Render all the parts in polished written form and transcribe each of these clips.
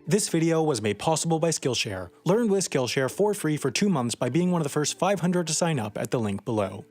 This video was made possible by Skillshare. Learn with Skillshare for free for 2 months by being one of the first 500 to sign up at the link below.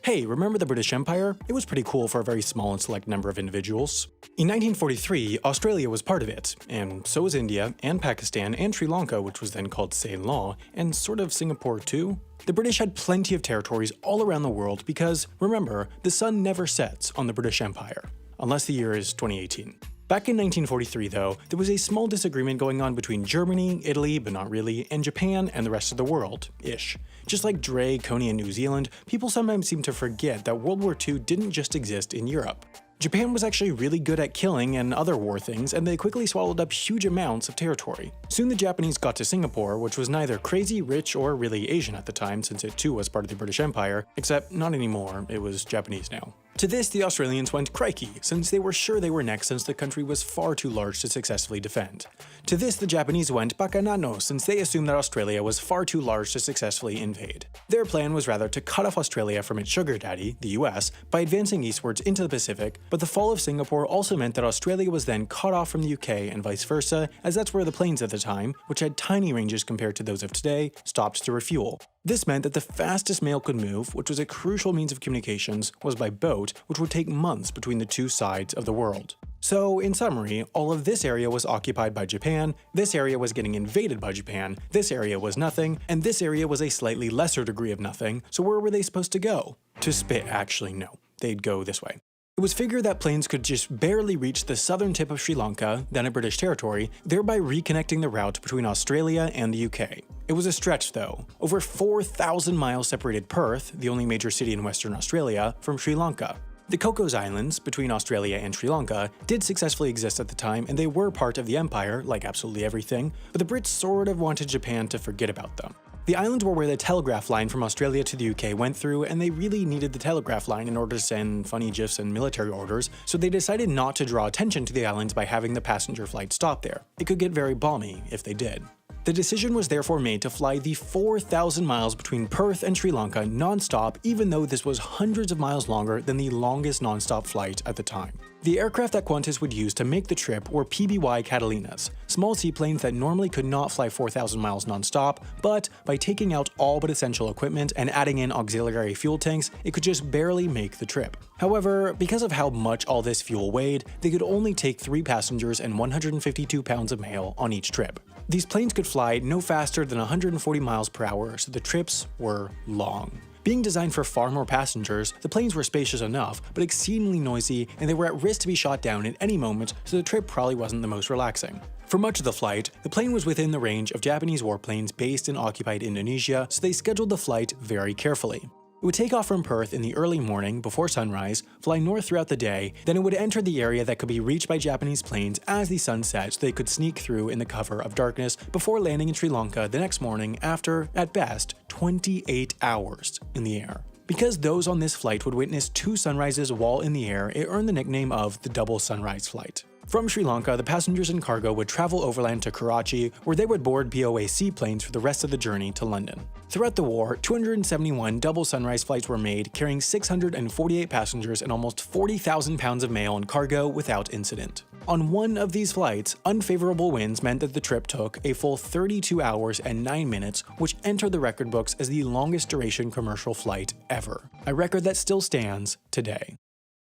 Hey, remember the British Empire? It was pretty cool for a very small and select number of individuals. In 1943, Australia was part of it, and so was India, and Pakistan, and Sri Lanka, which was then called Ceylon, and sort of Singapore too. The British had plenty of territories all around the world because, remember, the sun never sets on the British Empire. Unless the year is 2018. Back in 1943 though, there was a small disagreement going on between Germany, Italy, but not really, and Japan and the rest of the world-ish. Just like Dre, Coney, and New Zealand, people sometimes seem to forget that World War II didn't just exist in Europe. Japan was actually really good at killing and other war things, and they quickly swallowed up huge amounts of territory. Soon the Japanese got to Singapore, which was neither crazy, rich, or really Asian at the time, since it too was part of the British Empire, except not anymore, it was Japanese now. To this, the Australians went crikey, since they were sure they were next since the country was far too large to successfully defend. To this, the Japanese went bakanano, since they assumed that Australia was far too large to successfully invade. Their plan was rather to cut off Australia from its sugar daddy, the US, by advancing eastwards into the Pacific, but the fall of Singapore also meant that Australia was then cut off from the UK and vice versa, as that's where the planes at the time, which had tiny ranges compared to those of today, stopped to refuel. This meant that the fastest mail could move, which was a crucial means of communications, was by boat, which would take months between the two sides of the world. So, in summary, all of this area was occupied by Japan, this area was getting invaded by Japan, this area was nothing, and this area was a slightly lesser degree of nothing, so where were they supposed to go? To Spit, actually, no. They'd go this way. It was figured that planes could just barely reach the southern tip of Sri Lanka, then a British territory, thereby reconnecting the route between Australia and the UK. It was a stretch though. Over 4,000 miles separated Perth, the only major city in Western Australia, from Sri Lanka. The Cocos Islands, between Australia and Sri Lanka, did successfully exist at the time, and they were part of the empire, like absolutely everything, but the Brits sort of wanted Japan to forget about them. The islands were where the telegraph line from Australia to the UK went through, and they really needed the telegraph line in order to send funny gifs and military orders, so they decided not to draw attention to the islands by having the passenger flight stop there. It could get very balmy if they did. The decision was therefore made to fly the 4,000 miles between Perth and Sri Lanka non-stop, even though this was hundreds of miles longer than the longest non-stop flight at the time. The aircraft that Qantas would use to make the trip were PBY Catalinas, small seaplanes that normally could not fly 4,000 miles non-stop, but by taking out all but essential equipment and adding in auxiliary fuel tanks, it could just barely make the trip. However, because of how much all this fuel weighed, they could only take 3 passengers and 152 pounds of mail on each trip. These planes could fly no faster than 140 miles per hour, so the trips were long. Being designed for far more passengers, the planes were spacious enough, but exceedingly noisy, and they were at risk to be shot down at any moment, so the trip probably wasn't the most relaxing. For much of the flight, the plane was within the range of Japanese warplanes based in occupied Indonesia, so they scheduled the flight very carefully. It would take off from Perth in the early morning before sunrise, fly north throughout the day, then it would enter the area that could be reached by Japanese planes as the sun set so they could sneak through in the cover of darkness before landing in Sri Lanka the next morning after, at best, 28 hours in the air. Because those on this flight would witness 2 sunrises while in the air, it earned the nickname of the Double Sunrise Flight. From Sri Lanka, the passengers and cargo would travel overland to Karachi, where they would board BOA seaplanes for the rest of the journey to London. Throughout the war, 271 double sunrise flights were made, carrying 648 passengers and almost 40,000 pounds of mail and cargo without incident. On one of these flights, unfavorable winds meant that the trip took a full 32 hours and 9 minutes, which entered the record books as the longest duration commercial flight ever, a record that still stands today.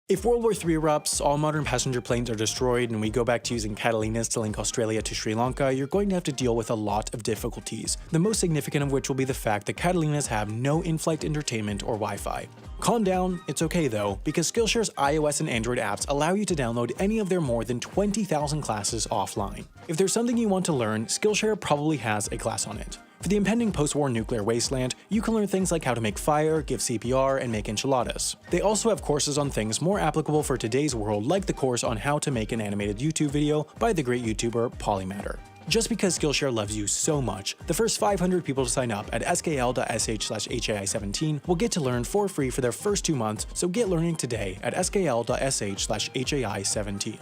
If World War III erupts, all modern passenger planes are destroyed, and we go back to using Catalinas to link Australia to Sri Lanka, you're going to have to deal with a lot of difficulties, the most significant of which will be the fact that Catalinas have no in-flight entertainment or Wi-Fi. Calm down, it's okay though, because Skillshare's iOS and Android apps allow you to download any of their more than 20,000 classes offline. If there's something you want to learn, Skillshare probably has a class on it. For the impending post-war nuclear wasteland, you can learn things like how to make fire, give CPR, and make enchiladas. They also have courses on things more applicable for today's world, like the course on how to make an animated YouTube video by the great YouTuber Polymatter. Just because Skillshare loves you so much, the first 500 people to sign up at skl.sh/HAI17 will get to learn for free for their first 2 months, so get learning today at skl.sh/HAI17.